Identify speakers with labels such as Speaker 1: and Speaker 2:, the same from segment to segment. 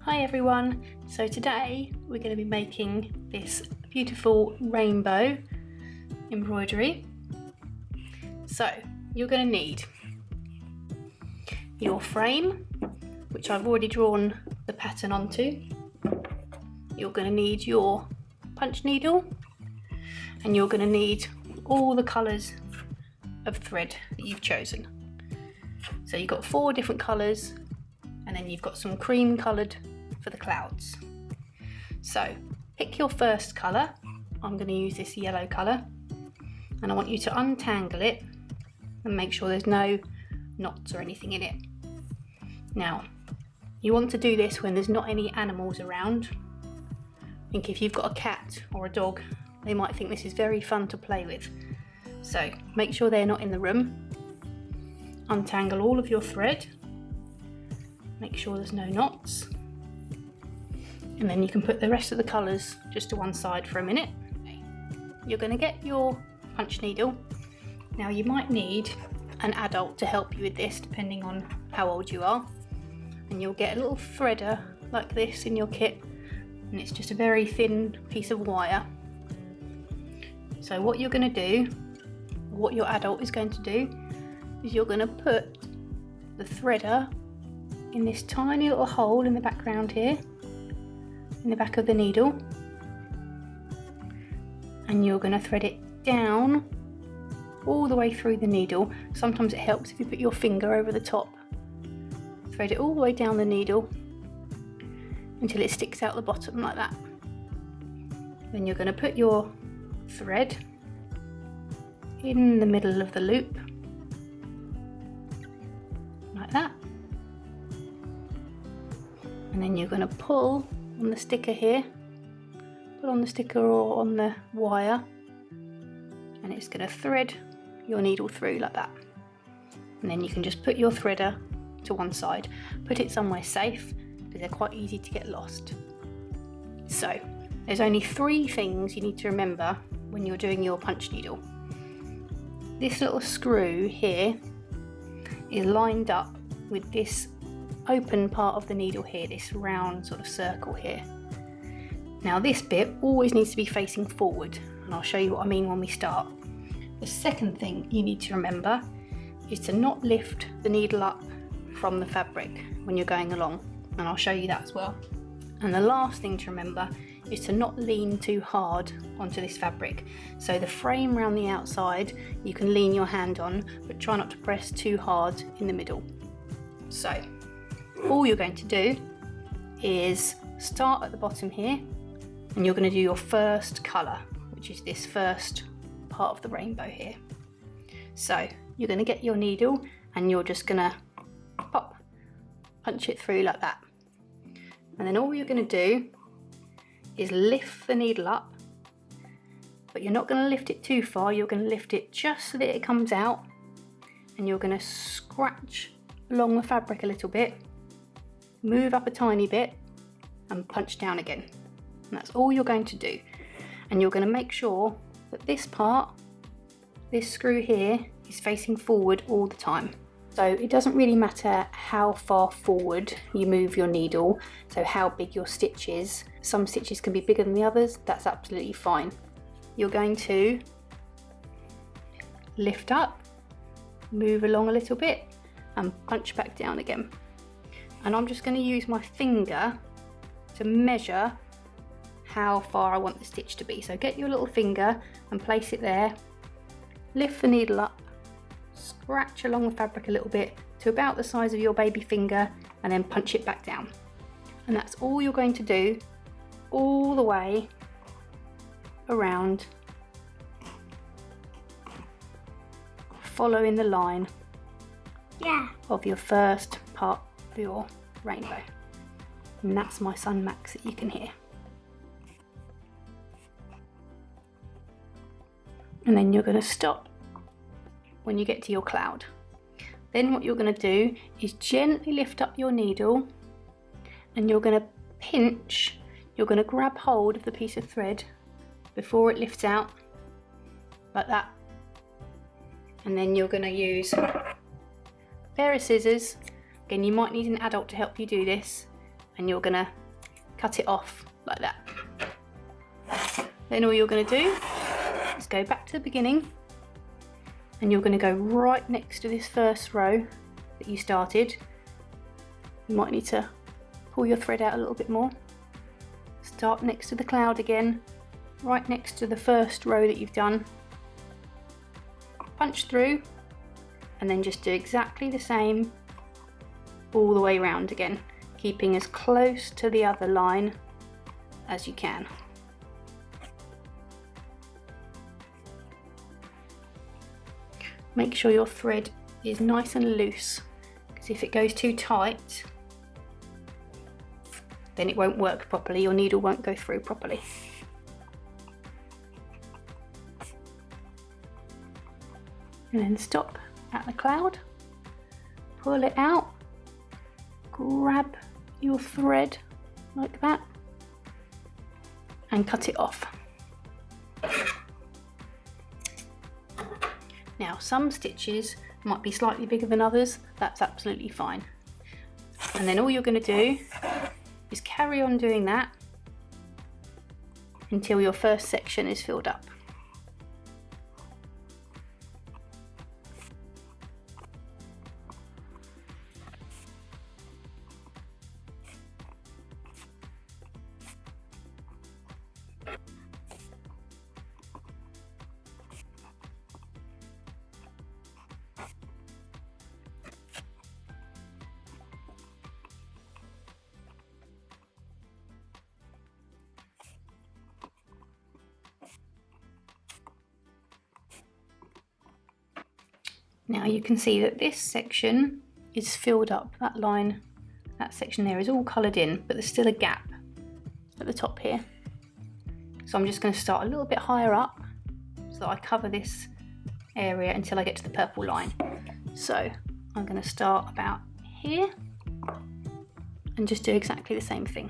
Speaker 1: Hi everyone, so today we're going to be making this beautiful rainbow embroidery. So you're going to need your frame, which I've already drawn the pattern onto. You're going to need your punch needle, and you're going to need all the colours of thread that you've chosen. So you've got 4 different colours, and then you've got some cream coloured for the clouds. So pick your first colour. I'm going to use this yellow colour, and I want you to untangle it and make sure there's no knots or anything in it. Now you want to do this when there's not any animals around. I think if you've got a cat or a dog, they might think this is very fun to play with. So make sure they're not in the room. Untangle all of your thread, make sure there's no knots, and then you can put the rest of the colours just to one side for a minute. You're going to get your punch needle. Now you might need an adult to help you with this depending on how old you are, and you'll get a little threader like this in your kit, and it's just a very thin piece of wire. So what you're going to do, what your adult is going to do, is you're going to put the threader in this tiny little hole in the background here, in the back of the needle, and you're going to thread it down all the way through the needle. Sometimes it helps if you put your finger over the top. Thread it all the way down the needle until it sticks out the bottom like that. Then you're going to put your thread in the middle of the loop like that, and then you're going to pull on the sticker here, put on the sticker or on the wire, and it's going to thread your needle through like that. And then you can just put your threader to one side, put it somewhere safe because they're quite easy to get lost. So there's only 3 things you need to remember when you're doing your punch needle. This little screw here is lined up with this open part of the needle here, this round sort of circle here. Now this bit always needs to be facing forward, and I'll show you what I mean when we start. The second thing you need to remember is to not lift the needle up from the fabric when you're going along, and I'll show you that as well. And the last thing to remember is to not lean too hard onto this fabric. So the frame around the outside you can lean your hand on, but try not to press too hard in the middle. So all you're going to do is start at the bottom here, and you're going to do your first colour, which is this first part of the rainbow here. So you're going to get your needle and you're just going to punch it through like that. And then all you're going to do is lift the needle up, but you're not going to lift it too far. You're going to lift it just so that it comes out, and you're going to scratch along the fabric a little bit, move up a tiny bit, and punch down again. And that's all you're going to do. And you're going to make sure that this part, this screw here, is facing forward all the time. So it doesn't really matter how far forward you move your needle, so how big your stitch is. Some stitches can be bigger than the others, that's absolutely fine. You're going to lift up, move along a little bit, and punch back down again. And I'm just going to use my finger to measure how far I want the stitch to be. So get your little finger and place it there, lift the needle up, scratch along the fabric a little bit to about the size of your baby finger, and then punch it back down. And that's all you're going to do all the way around, following the line of your first part of your rainbow. And that's my son Max that you can hear. And then you're going to stop when you get to your cloud. Then what you're going to do is gently lift up your needle, and you're going to pinch, you're going to grab hold of the piece of thread before it lifts out like that, and then you're going to use a pair of scissors. Again, you might need an adult to help you do this, and you're going to cut it off like that. Then all you're going to do is go back to the beginning, and you're going to go right next to this first row that you started. You might need to pull your thread out a little bit more. Start next to the cloud again, right next to the first row that you've done. Punch through, and then just do exactly the same all the way around again, keeping as close to the other line as you can. Make sure your thread is nice and loose, because if it goes too tight, then it won't work properly, your needle won't go through properly. And then stop at the cloud, pull it out, grab your thread like that, and cut it off. Now, some stitches might be slightly bigger than others, that's absolutely fine. And then all you're going to do is carry on doing that until your first section is filled up. Now you can see that this section is filled up, that line, that section there is all coloured in, but there's still a gap at the top here. So I'm just going to start a little bit higher up so that I cover this area until I get to the purple line. So I'm going to start about here and just do exactly the same thing.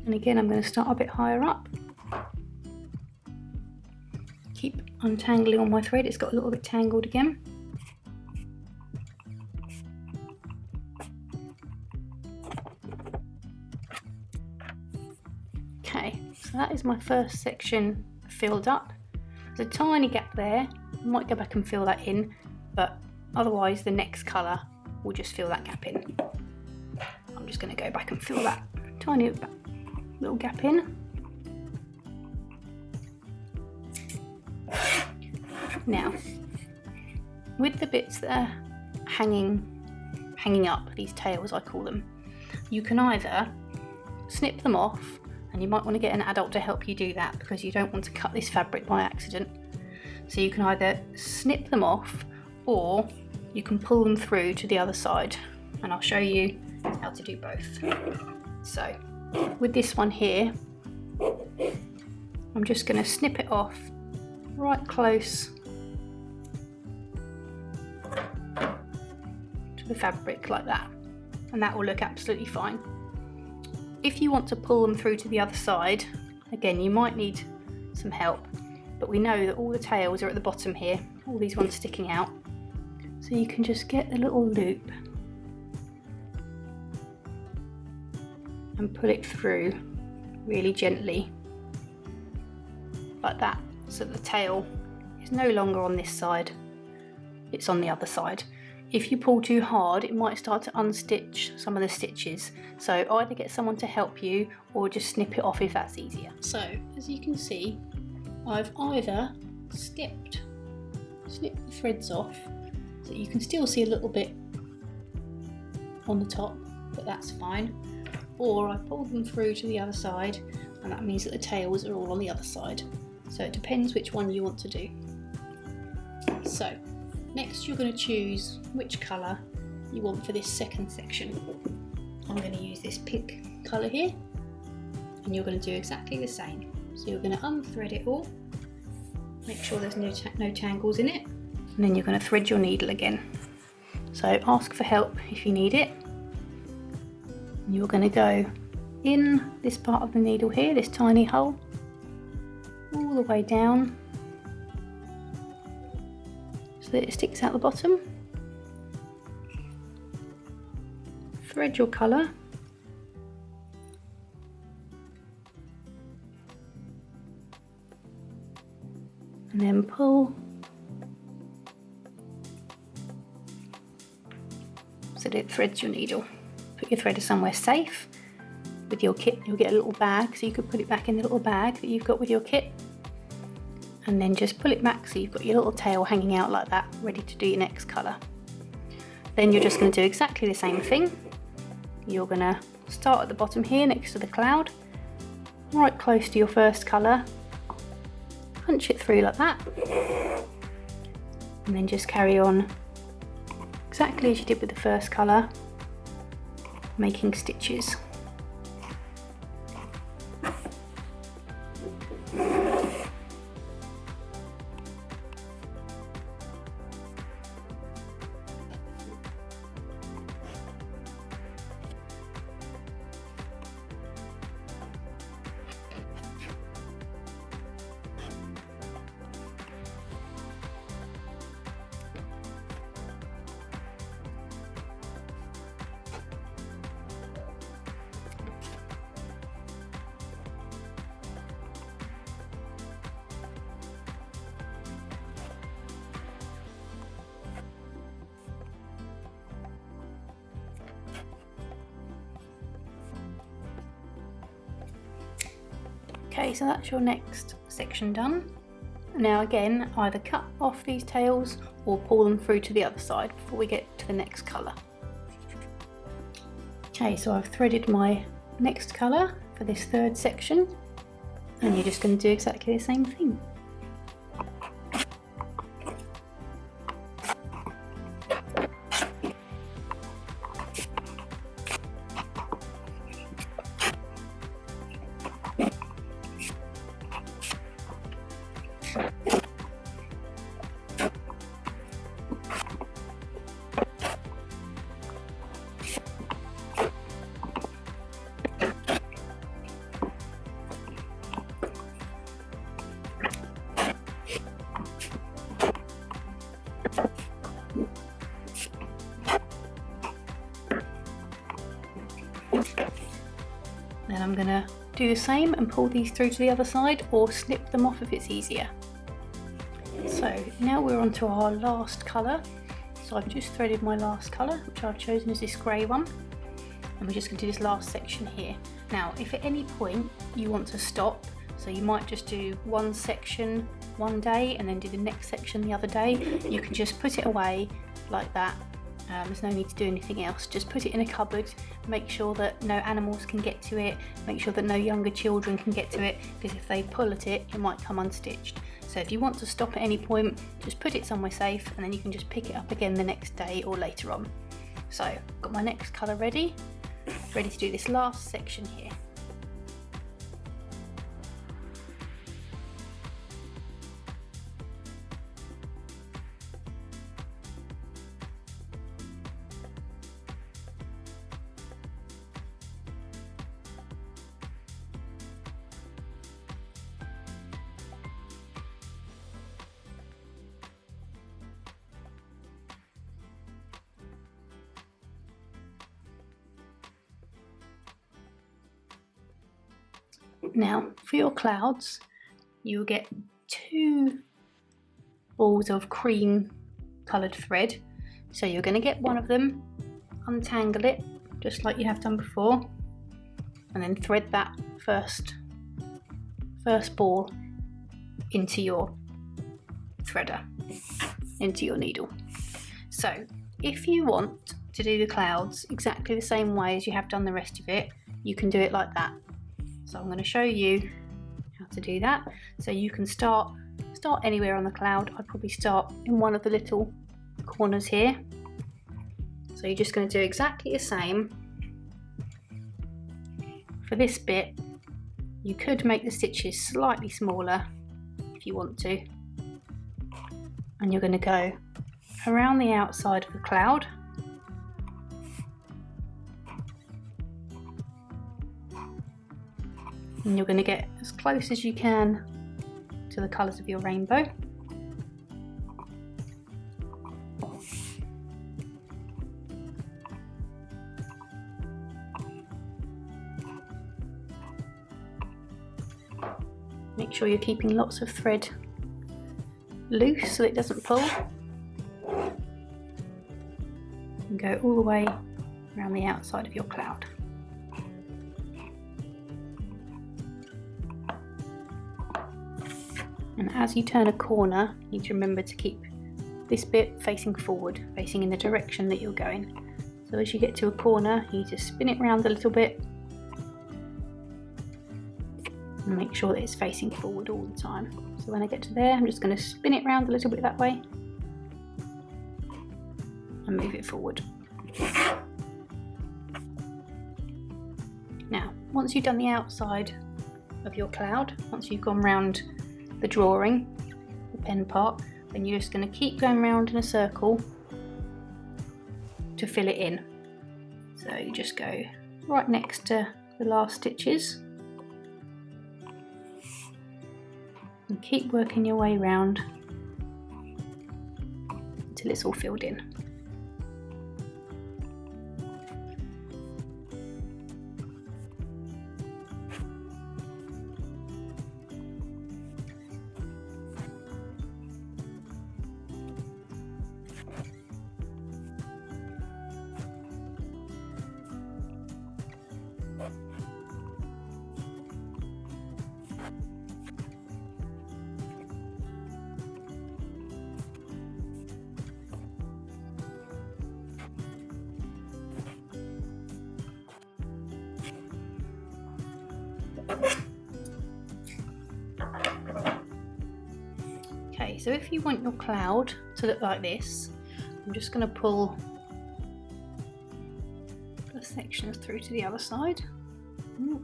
Speaker 1: And again, I'm going to start a bit higher up. Keep untangling on my thread, it's got a little bit tangled again. Okay, so that is my first section filled up. There's a tiny gap there, I might go back and fill that in, but otherwise the next colour will just fill that gap in. I'm just going to go back and fill that tiny little gap in. Now, with the bits that are hanging up, these tails I call them, you can either snip them off, and you might want to get an adult to help you do that because you don't want to cut this fabric by accident. So you can either snip them off, or you can pull them through to the other side, and I'll show you how to do both. So with this one here, I'm just going to snip it off right close to the fabric like that, and that will look absolutely fine. If you want to pull them through to the other side, again you might need some help, but we know that all the tails are at the bottom here, all these ones sticking out, so you can just get the little loop and pull it through really gently like that, so the tail is no longer on this side, it's on the other side. If you pull too hard, it might start to unstitch some of the stitches, so either get someone to help you or just snip it off if that's easier. So as you can see, I've either snipped the threads off so you can still see a little bit on the top, but that's fine, or I pulled them through to the other side, and that means that the tails are all on the other side. So it depends which one you want to do. So next you're going to choose which colour you want for this second section. I'm going to use this pink colour here, and you're going to do exactly the same. So you're going to unthread it all, make sure there's no tangles in it, and then you're going to thread your needle again. So ask for help if you need it. You're going to go in this part of the needle here, this tiny hole, all the way down, so that it sticks out the bottom. Thread your colour. And then pull so that it threads your needle. Put your threader somewhere safe. With your kit you'll get a little bag, so you could put it back in the little bag that you've got with your kit, and then just pull it back so you've got your little tail hanging out like that, ready to do your next colour. Then you're just going to do exactly the same thing. You're going to start at the bottom here next to the cloud, right close to your first colour, punch it through like that, and then just carry on exactly as you did with the first colour, making stitches. Okay, so that's your next section done. Now again, either cut off these tails or pull them through to the other side before we get to the next colour. Okay, so I've threaded my next colour for this third section, and you're just going to do exactly the same thing. Then I'm going to do the same and pull these through to the other side, or snip them off if it's easier. So now we're on to our last colour. So I've just threaded my last colour, which I've chosen as this grey one, and we're just going to do this last section here. Now if at any point you want to stop, so you might just do one section one day and then do the next section the other day, you can just put it away like that. There's no need to do anything else. Just put it in a cupboard, make sure that no animals can get to it, make sure that no younger children can get to it, because if they pull at it, it might come unstitched. So if you want to stop at any point, just put it somewhere safe, and then you can just pick it up again the next day or later on. So I've got my next colour ready to do this last section here. Now for your clouds, you'll get 2 balls of cream coloured thread. So you're going to get one of them, untangle it just like you have done before, and then thread that first ball into your threader, into your needle. So if you want to do the clouds exactly the same way as you have done the rest of it, you can do it like that. So I'm going to show you how to do that. So you can start anywhere on the cloud. I'd probably start in one of the little corners here. So you're just going to do exactly the same. For this bit, you could make the stitches slightly smaller if you want to. And you're going to go around the outside of the cloud. And you're going to get as close as you can to the colours of your rainbow. sure you're keeping lots of thread loose so it doesn't pull. And go all the way around the outside of your cloud. And as you turn a corner, you need to remember to keep this bit facing forward, facing in the direction that you're going. So as you get to a corner, you need to spin it around a little bit and make sure that it's facing forward all the time. So when I get to there, I'm just going to spin it around a little bit that way and move it forward. Now, once you've done the outside of your cloud, once you've gone round the drawing, the pen part, then you're just going to keep going round in a circle to fill it in. So you just go right next to the last stitches and keep working your way round until it's all filled in. Okay, so if you want your cloud to look like this, I'm just going to pull the sections through to the other side. No,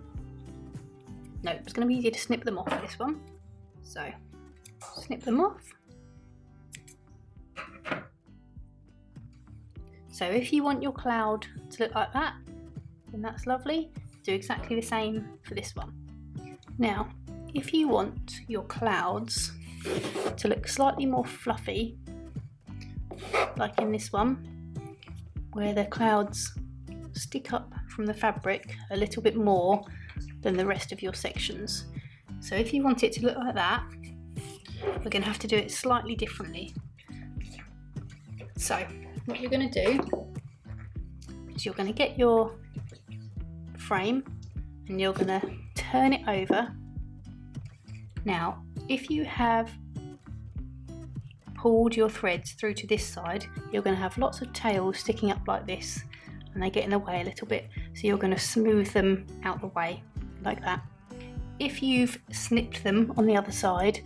Speaker 1: it's going to be easier to snip them off for this one. So, snip them off. So if you want your cloud to look like that, then that's lovely. Do exactly the same for this one. Now, if you want your clouds to look slightly more fluffy, like in this one, where the clouds stick up from the fabric a little bit more than the rest of your sections. So if you want it to look like that, we're going to have to do it slightly differently. So what you're going to do is you're going to get your frame and you're going to turn it over. Now, if you have pulled your threads through to this side, you're going to have lots of tails sticking up like this, and they get in the way a little bit, so you're going to smooth them out the way like that. If you've snipped them on the other side,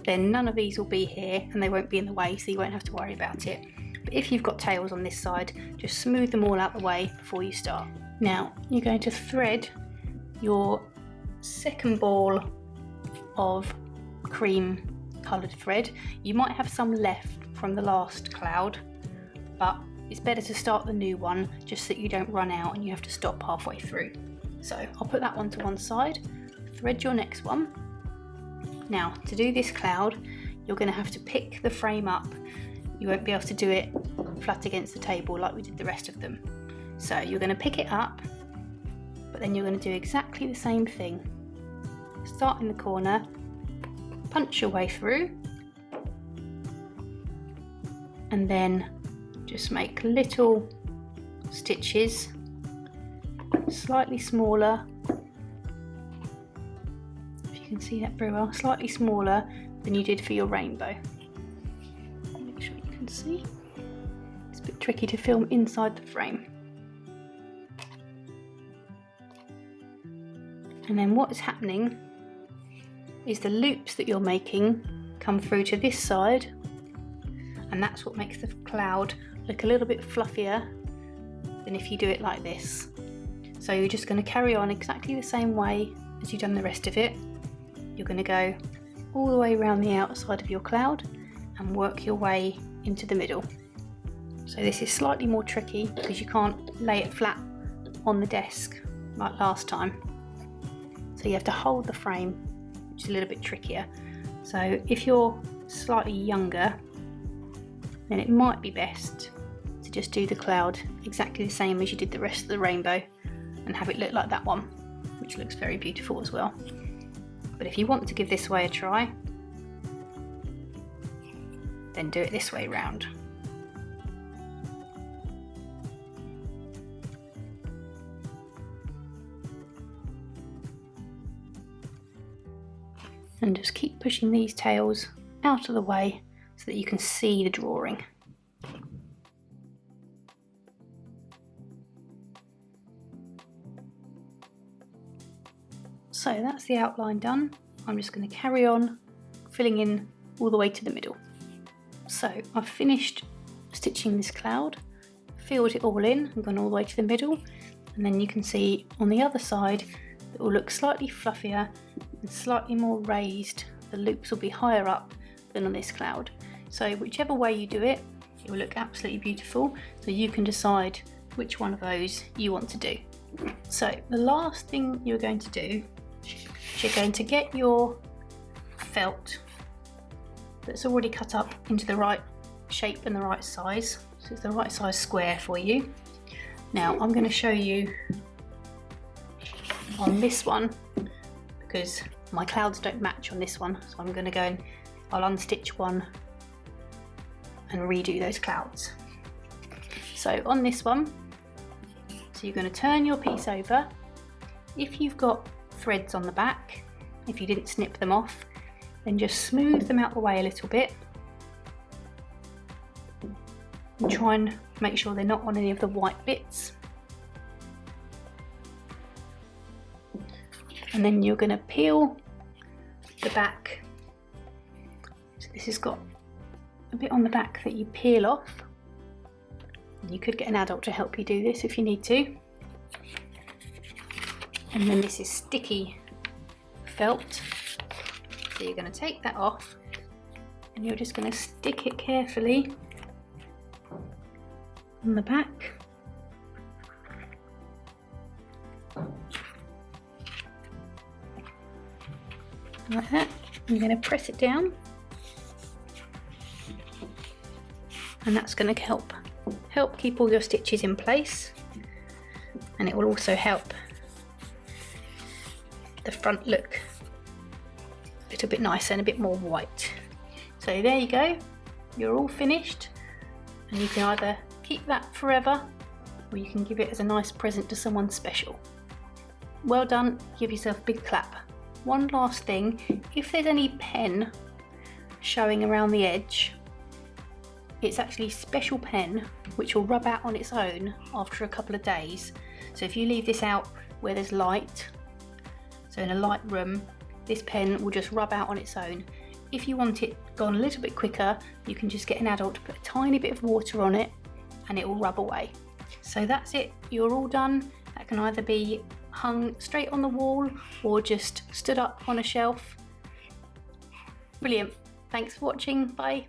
Speaker 1: then none of these will be here and they won't be in the way, so you won't have to worry about it. But if you've got tails on this side, just smooth them all out the way before you start. Now you're going to thread your second ball of cream coloured thread. You might have some left from the last cloud, but it's better to start the new one just so that you don't run out and you have to stop halfway through. So I'll put that one to one side, thread your next one. Now to do this cloud, you're going to have to pick the frame up. You won't be able to do it flat against the table like we did the rest of them. So you're going to pick it up, but then you're going to do exactly the same thing. Start in the corner, punch your way through, and then just make little stitches, slightly smaller, if you can see that very well, slightly smaller than you did for your rainbow. Make sure you can see. It's a bit tricky to film inside the frame. And then what is happening is the loops that you're making come through to this side, and that's what makes the cloud look a little bit fluffier than if you do it like this. So you're just going to carry on exactly the same way as you've done the rest of it. You're going to go all the way around the outside of your cloud and work your way into the middle. So this is slightly more tricky because you can't lay it flat on the desk like last time. So you have to hold the frame, which is a little bit trickier. So if you're slightly younger, then it might be best to just do the cloud exactly the same as you did the rest of the rainbow and have it look like that one, which looks very beautiful as well. But if you want to give this way a try, then do it this way round. And just keep pushing these tails out of the way so that you can see the drawing. So that's the outline done. I'm just going to carry on filling in all the way to the middle. So I've finished stitching this cloud, filled it all in and gone all the way to the middle, and then you can see on the other side it will look slightly fluffier and slightly more raised. The loops will be higher up than on this cloud. So whichever way you do it, it will look absolutely beautiful. So you can decide which one of those you want to do. So the last thing you're going to do is you're going to get your felt that's already cut up into the right shape and the right size. So it's the right size square for you. Now I'm going to show you on this one because my clouds don't match on this one, so I'm going to go and I'll unstitch one and redo those clouds. So on this one, so you're going to turn your piece over. If you've got threads on the back, if you didn't snip them off, then just smooth them out the way a little bit and try and make sure they're not on any of the white bits. And then you're going to peel the back. So this has got a bit on the back that you peel off. And you could get an adult to help you do this if you need to. And then this is sticky felt. So you're going to take that off and you're just going to stick it carefully on the back. Like that. I'm going to press it down, and that's going to help keep all your stitches in place, and it will also help the front look a little bit nicer and a bit more white. So there you go, you're all finished, and you can either keep that forever or you can give it as a nice present to someone special. Well done, give yourself a big clap. One last thing, if there's any pen showing around the edge, it's actually special pen which will rub out on its own after a couple of days. So if you leave this out where there's light, so in a light room, this pen will just rub out on its own. If you want it gone a little bit quicker, you can just get an adult to put a tiny bit of water on it and it will rub away. So that's it, you're all done. That can either be hung straight on the wall or just stood up on a shelf. Brilliant. Thanks for watching. Bye.